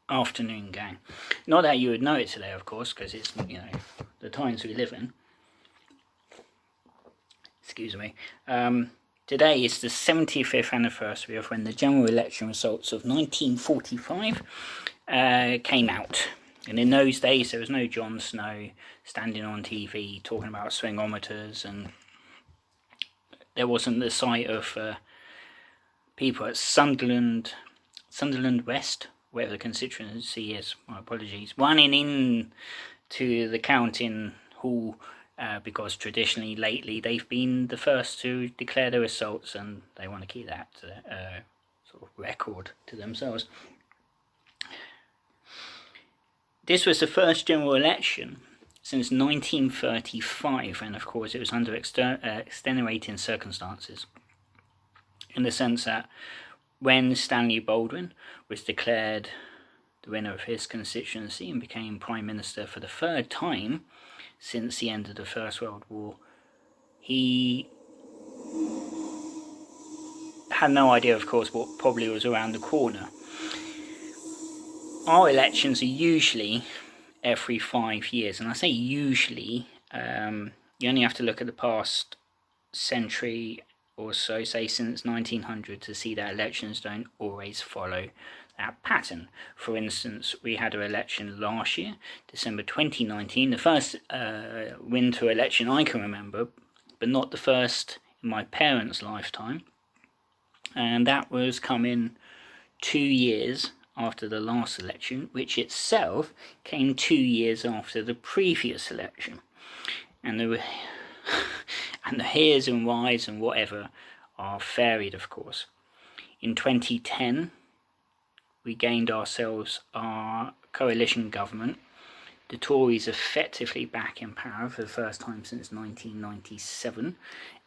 afternoon, gang. Not that you would know it today, of course, because it's, the times we live in. Excuse me. Today is the 75th anniversary of when the general election results of 1945 came out. And in those days, there was no Jon Snow standing on TV talking about swingometers, and there wasn't the sight of people at Sunderland West, where the constituency is, my apologies, running in to the counting hall because traditionally lately they've been the first to declare the results, and they want to keep that sort of record to themselves. This was the first general election since 1935, and of course it was under extenuating circumstances, in the sense that when Stanley Baldwin was declared the winner of his constituency and became Prime Minister for the third time since the end of the First World War, he had no idea, of course, what probably was around the corner. Our elections are usually every 5 years, and I say usually, you only have to look at the past century or so, say since 1900, to see that elections don't always follow that pattern. For instance, we had an election last year, December 2019, the first winter election I can remember, but not the first in my parents' lifetime, and that was coming 2 years after the last election, which itself came 2 years after the previous election. And the heres and whys and whatever are varied, of course. In 2010, we gained ourselves our coalition government. The Tories effectively back in power for the first time since 1997,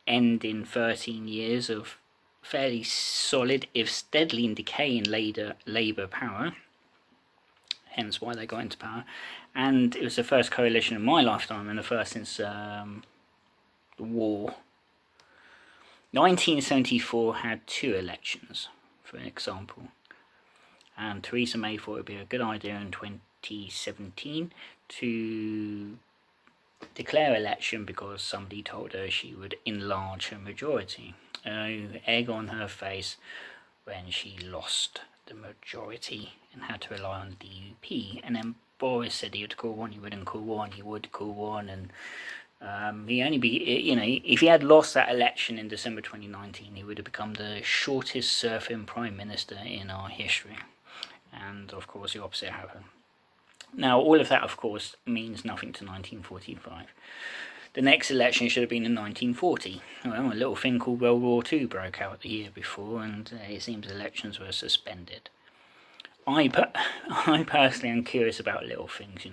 ending 13 years of fairly solid, if steadily in decay, in Labour power, hence why they got into power. And it was the first coalition in my lifetime, and the first since the war. 1974 had 2 elections, for an example, and Theresa May thought it would be a good idea in 2017 to declare election because somebody told her she would enlarge her majority. Egg on her face when she lost the majority and had to rely on the DUP. And then Boris said he would call one, he wouldn't call one, he would call one, and if he had lost that election in December 2019, he would have become the shortest serving Prime Minister in our history. And of course the opposite happened. Now all of that, of course, means nothing to 1945. The next election should have been in 1940. Well, a little thing called World War II broke out the year before, and it seems elections were suspended. I personally am curious about little things,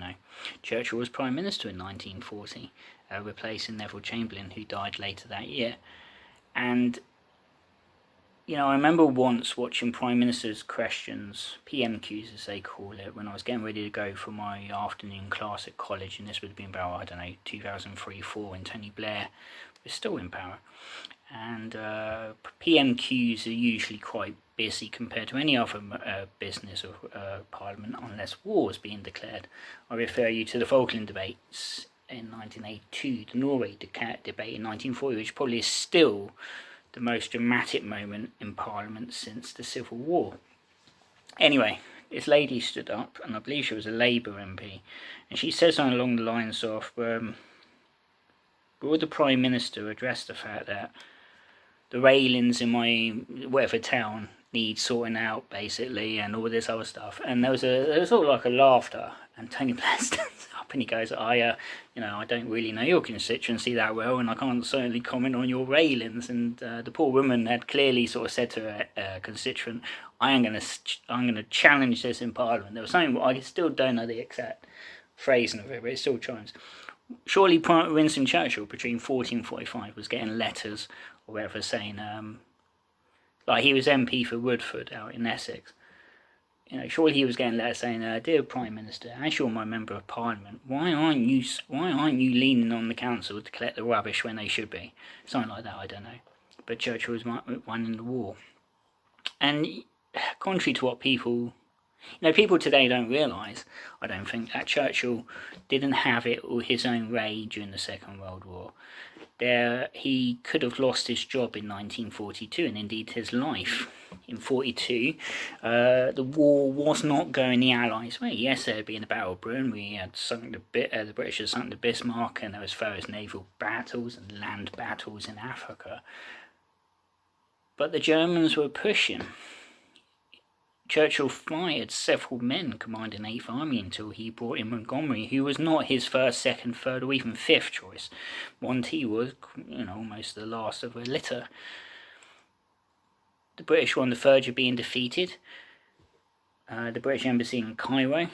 Churchill was Prime Minister in 1940, replacing Neville Chamberlain, who died later that year. And, I remember once watching Prime Minister's questions, PMQs as they call it, when I was getting ready to go for my afternoon class at college, and this would have been about, 2003-04, when Tony Blair was still in power. And PMQs are usually quite busy compared to any other business of Parliament, unless war is being declared. I refer you to the Falkland debates in 1982, the Norway debate in 1940, which probably is still the most dramatic moment in Parliament since the Civil War. Anyway, this lady stood up, and I believe she was a Labour MP, and she said something along the lines of, would the Prime Minister address the fact that the railings in my whatever town need sorting out, basically, and all this other stuff. And there was sort of like a laughter, and Tony Blair stands up and he goes, I don't really know your constituency that well, and I can't certainly comment on your railings. And the poor woman had clearly sort of said to her constituent, I'm going to challenge this in Parliament. There was something, I still don't know the exact phrasing of it, but it still chimes. Surely Winston Churchill, between 40 and 45, was getting letters or whatever saying, like he was MP for Woodford out in Essex. Surely he was getting letters saying, "Dear Prime Minister, as you're my member of Parliament, why aren't you leaning on the council to collect the rubbish when they should be?" Something like that, I don't know. But Churchill was winning the war, and contrary to what people People today don't realise, I don't think, that Churchill didn't have it all his own way during the Second World War. He could have lost his job in 1942, and indeed his life in 42. The war was not going the Allies' way. Yes, there had been the Battle of Britain. We had the British had sunk the Bismarck, and there was various naval battles and land battles in Africa. But the Germans were pushing. Churchill fired several men commanding 8th Army until he brought in Montgomery, who was not his first, second, third, or even fifth choice. Monty was, almost the last of a litter. The British were on the verge of being defeated. The British Embassy in Cairo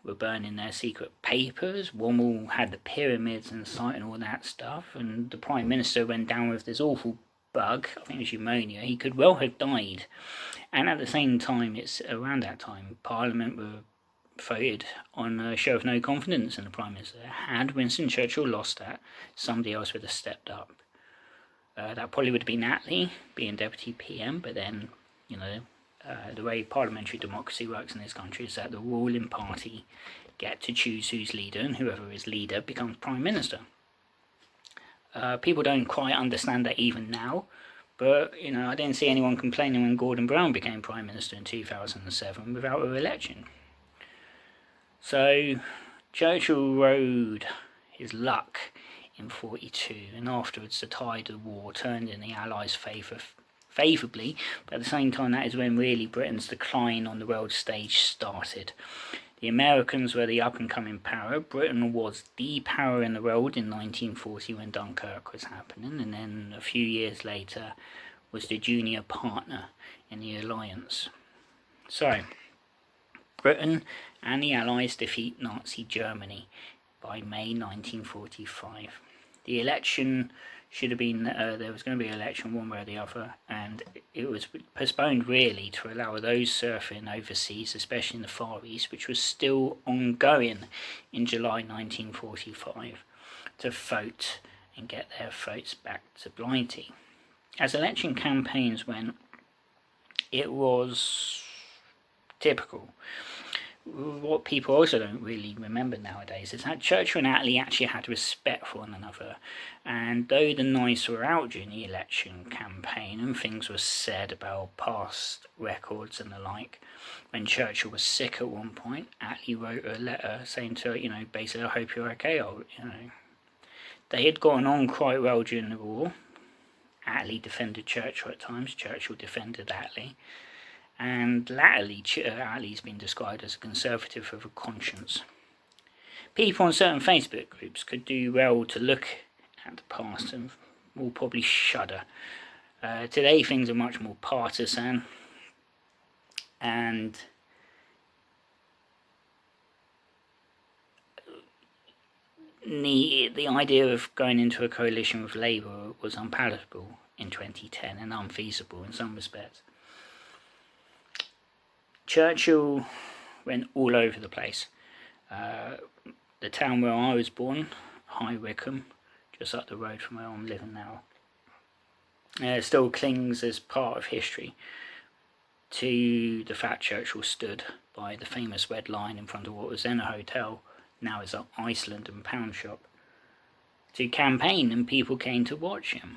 were burning their secret papers. Rommel had the pyramids in sight and all that stuff, and the Prime Minister went down with this awful bug, I think it was pneumonia. He could well have died. And at the same time, it's around that time, Parliament were voted on a show of no confidence in the Prime Minister. Had Winston Churchill lost that, somebody else would have stepped up. That probably would have been Attlee, being Deputy PM, but then, the way parliamentary democracy works in this country is that the ruling party get to choose who's leader, and whoever is leader becomes Prime Minister. People don't quite understand that even now, but, I didn't see anyone complaining when Gordon Brown became Prime Minister in 2007 without a election. So, Churchill rode his luck in 42, and afterwards the tide of war turned in the Allies' favourably, but at the same time that is when really Britain's decline on the world stage started. The Americans were the up-and-coming power. Britain was the power in the world in 1940 when Dunkirk was happening, and then a few years later was the junior partner in the alliance. So, Britain and the Allies defeat Nazi Germany by May 1945. The election should have been, there was going to be an election one way or the other, and it was postponed really to allow those surfing overseas, especially in the Far East, which was still ongoing in July 1945, to vote and get their votes back to Blighty. As election campaigns went, it was typical. What people also don't really remember nowadays is that Churchill and Attlee actually had respect for one another, and though the knives were out during the election campaign and things were said about past records and the like, when Churchill was sick at one point, Attlee wrote a letter saying to her, basically, I hope you're okay. They had gotten on quite well during the war. Attlee defended Churchill at times, Churchill defended Attlee. And latterly, Attlee's been described as a conservative with a conscience. People on certain Facebook groups could do well to look at the past and will probably shudder. Today things are much more partisan, and the idea of going into a coalition with Labour was unpalatable in 2010 and unfeasible in some respects. Churchill went all over the place. The town where I was born, High Wycombe, just up the road from where I'm living now, still clings as part of history to the fact Churchill stood by the famous Red Lion in front of what was then a hotel, now is an Iceland and pound shop, to campaign, and people came to watch him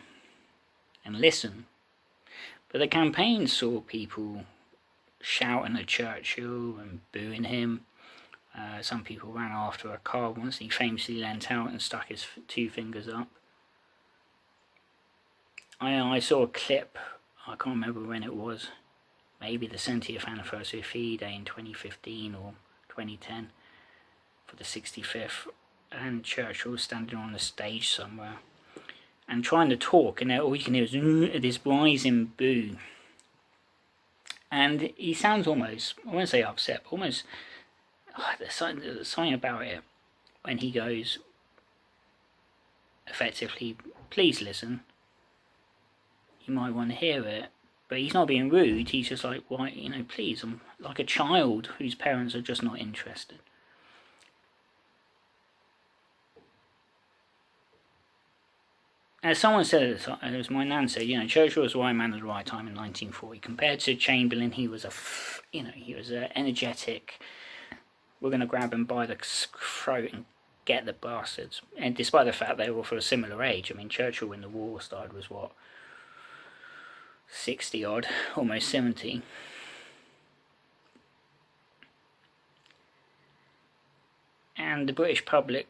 and listen. But the campaign saw people shouting at Churchill and booing him. Some people ran after a car once. He famously leant out and stuck his two fingers up. I saw a clip, I can't remember when it was, maybe the 70th anniversary of VE Day in 2015 or 2010 for the 65th, and Churchill was standing on a stage somewhere and trying to talk, and all you can hear is this rising boo. And he sounds almost, I won't say upset, but almost, there's something about it when he goes, effectively, please listen. You might want to hear it, but he's not being rude, he's just like, why, please, I'm like a child whose parents are just not interested. as someone said at the time, it was my nan said, Churchill was the right man at the right time in 1940. Compared to Chamberlain, he was he was energetic. We're going to grab him by the throat and get the bastards. And despite the fact they were for a similar age, I mean, Churchill when the war started was what, 60 odd, almost 70. And the British public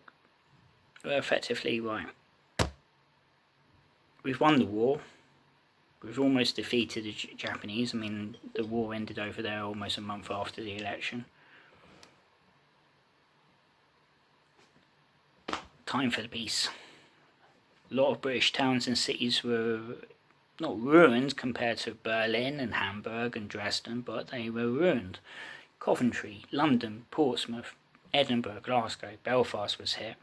were effectively right. We've won the war. We've almost defeated the Japanese. I mean, the war ended over there almost a month after the election. Time for the peace. A lot of British towns and cities were not ruined compared to Berlin and Hamburg and Dresden, but they were ruined. Coventry, London, Portsmouth, Edinburgh, Glasgow, Belfast was hit.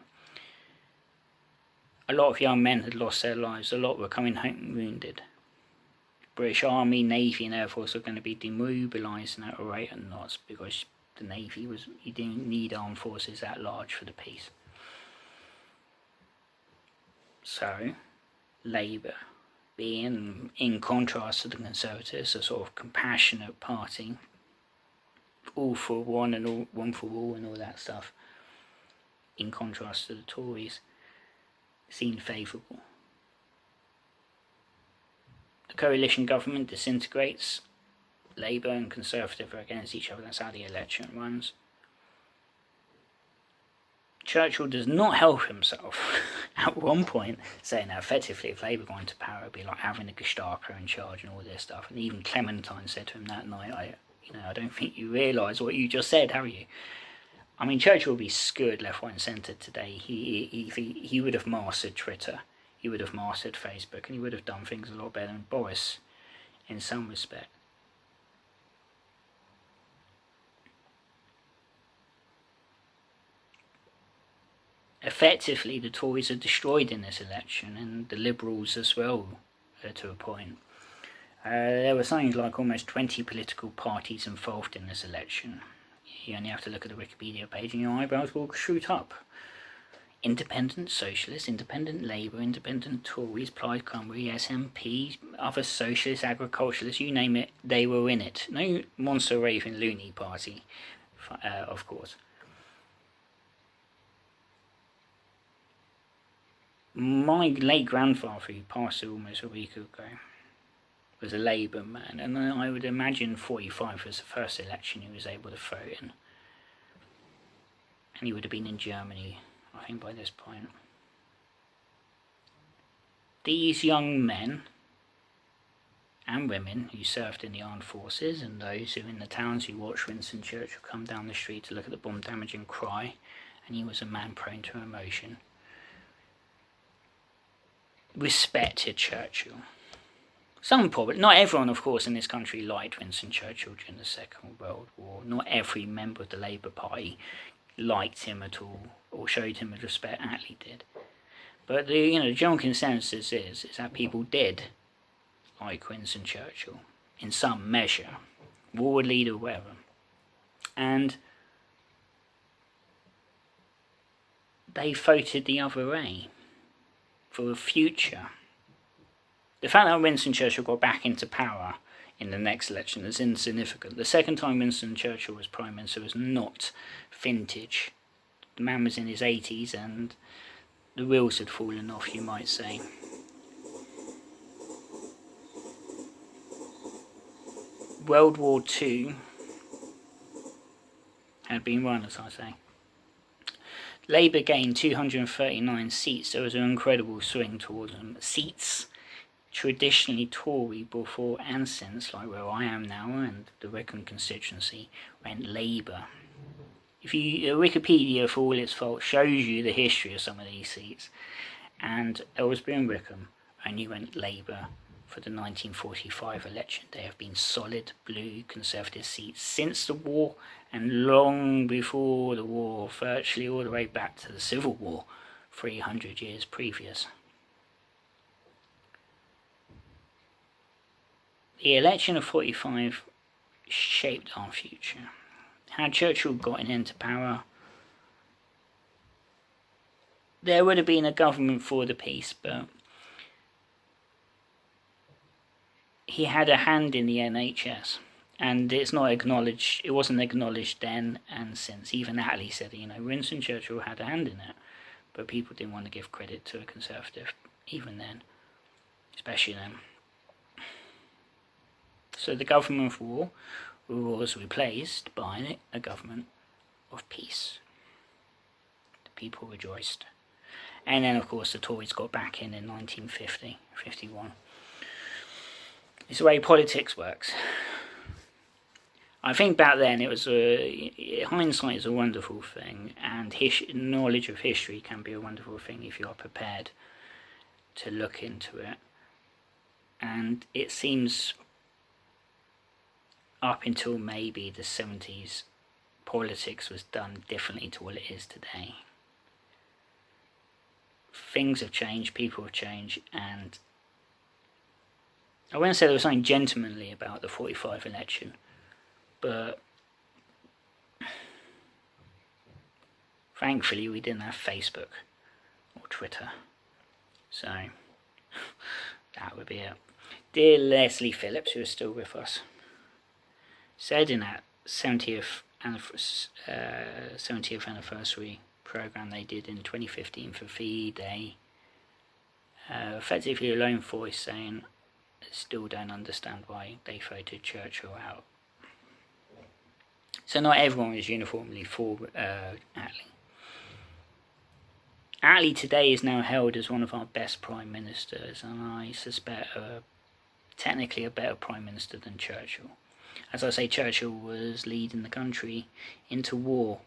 A lot of young men had lost their lives. A lot were coming home wounded. British Army, Navy and Air Force were going to be demobilising at a rate of knots because the Navy you didn't need armed forces that large for the peace. So, Labour, being in contrast to the Conservatives, a sort of compassionate party, all for one and all, one for all and all that stuff, in contrast to the Tories, seemed favourable. The coalition government disintegrates. Labour and Conservative are against each other. That's how the election runs. Churchill does not help himself at one point, saying that effectively if Labour go into power, it'd be like having the Gestapo in charge and all this stuff. And even Clementine said to him that night, I don't think you realise what you just said, have you? I mean, Churchill would be skewered left, right and centre today. He would have mastered Twitter, he would have mastered Facebook, and he would have done things a lot better than Boris in some respect. Effectively, the Tories are destroyed in this election, and the Liberals as well, to a point. There were something like almost 20 political parties involved in this election. You only have to look at the Wikipedia page and your eyebrows will shoot up. Independent Socialists, Independent Labour, Independent Tories, Plaid Cymru, SNP, other Socialists, Agriculturalists, you name it, they were in it. No monster raving loony party, of course. My late grandfather, who passed almost a week ago, was a Labour man, and I would imagine 45 was the first election he was able to vote in. And he would have been in Germany, I think, by this point. These young men and women who served in the armed forces, and those who in the towns who watched Winston Churchill come down the street to look at the bomb damage and cry, and he was a man prone to emotion, respected Churchill. Some probably, not everyone of course in this country liked Winston Churchill during the Second World War. Not every member of the Labour Party liked him at all, or showed him the respect Attlee did. But the general consensus is that people did like Winston Churchill, in some measure, war leader, whatever. And they voted the other way for a future. The fact that Winston Churchill got back into power in the next election is insignificant. The second time Winston Churchill was Prime Minister was not vintage. The man was in his 80s and the wheels had fallen off, you might say. World War II had been won, as I say. Labour gained 239 seats. There was an incredible swing towards them. Seats traditionally Tory before and since, like where I am now, and the Wickham constituency, went Labour. If you Wikipedia, for all its faults, shows you the history of some of these seats, and Aylesbury and Wickham only went Labour for the 1945 election. They have been solid blue Conservative seats since the war, and long before the war, virtually all the way back to the Civil War, 300 years previous. The election of 45 shaped our future. Had Churchill gotten into power, there would have been a government for the peace, but he had a hand in the NHS, and it's not acknowledged. It wasn't acknowledged then and since. Even Attlee said, Winston Churchill had a hand in it, but people didn't want to give credit to a Conservative, even then, especially then. So the government of war was replaced by a government of peace. The people rejoiced. And then, of course, the Tories got back in 1950, 51. It's the way politics works. I think back then it was hindsight is a wonderful thing, and knowledge of history can be a wonderful thing if you are prepared to look into it. And it seems up until maybe the 70s, politics was done differently to what it is today. Things have changed, people have changed, and I wouldn't say there was something gentlemanly about the 45 election, but thankfully we didn't have Facebook or Twitter, so that would be it. Dear Leslie Phillips, who is still with us, said in that 70th anniversary program they did in 2015 for VE Day, effectively a lone voice saying, still don't understand why they voted Churchill out. So not everyone was uniformly for Attlee. Attlee today is now held as one of our best prime ministers, and I suspect technically a better prime minister than Churchill. As I say, Churchill was leading the country into war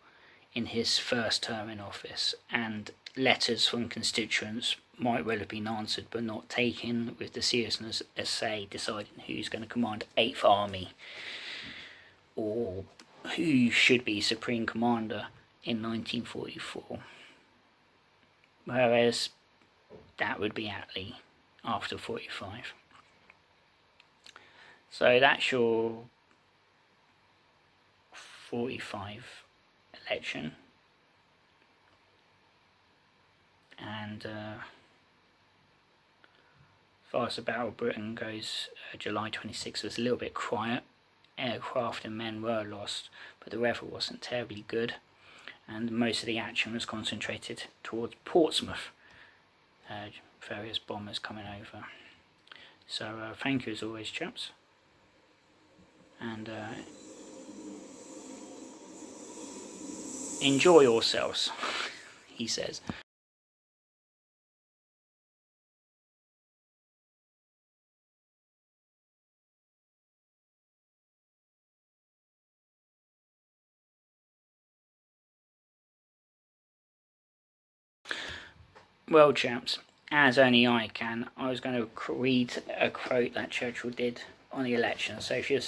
in his first term in office, and letters from constituents might well have been answered but not taken with the seriousness as, say, deciding who's going to command 8th Army or who should be Supreme Commander in 1944. Whereas that would be Attlee after 45. So that's your 45 election. And as far as the Battle of Britain goes, July 26 was a little bit quiet. Aircraft and men were lost, but the weather wasn't terribly good, and most of the action was concentrated towards Portsmouth. Various bombers coming over. So thank you as always, chaps, and enjoy yourselves, he says. Well, chaps, as only I can, I was going to read a quote that Churchill did on the election. So if you're,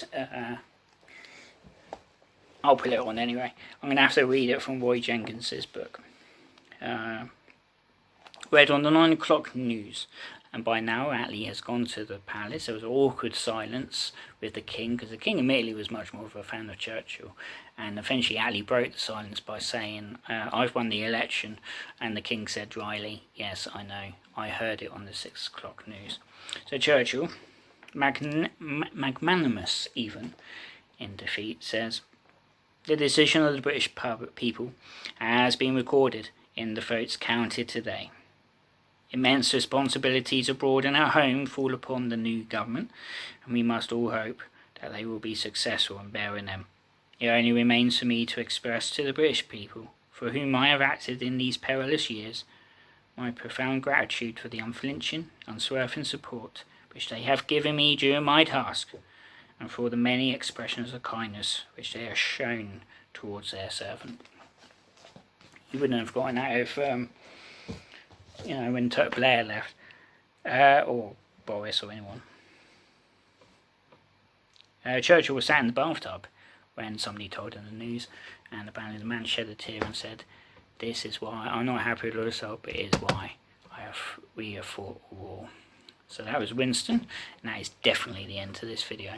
I'll put it on anyway. I'm going to have to read it from Roy Jenkins's book. Read on the 9 o'clock news, and by now Attlee has gone to the palace. There was awkward silence with the king, because the king admittedly was much more of a fan of Churchill, and eventually Attlee broke the silence by saying, I've won the election, and the king said dryly, yes, I know, I heard it on the 6 o'clock news. So Churchill, magnanimous even in defeat, says, the decision of the British people has been recorded in the votes counted today. Immense responsibilities abroad and at home fall upon the new government, and we must all hope that they will be successful in bearing them. It only remains for me to express to the British people, for whom I have acted in these perilous years, my profound gratitude for the unflinching, unswerving support which they have given me during my task, and for the many expressions of kindness which they have shown towards their servant. You wouldn't have gotten that if when Blair left, or Boris or anyone. Churchill was sat in the bathtub when somebody told him the news, and apparently the man shed a tear and said, this is why, I'm not happy with the result, but it is why we have fought a war. So that was Winston, and that is definitely the end to this video.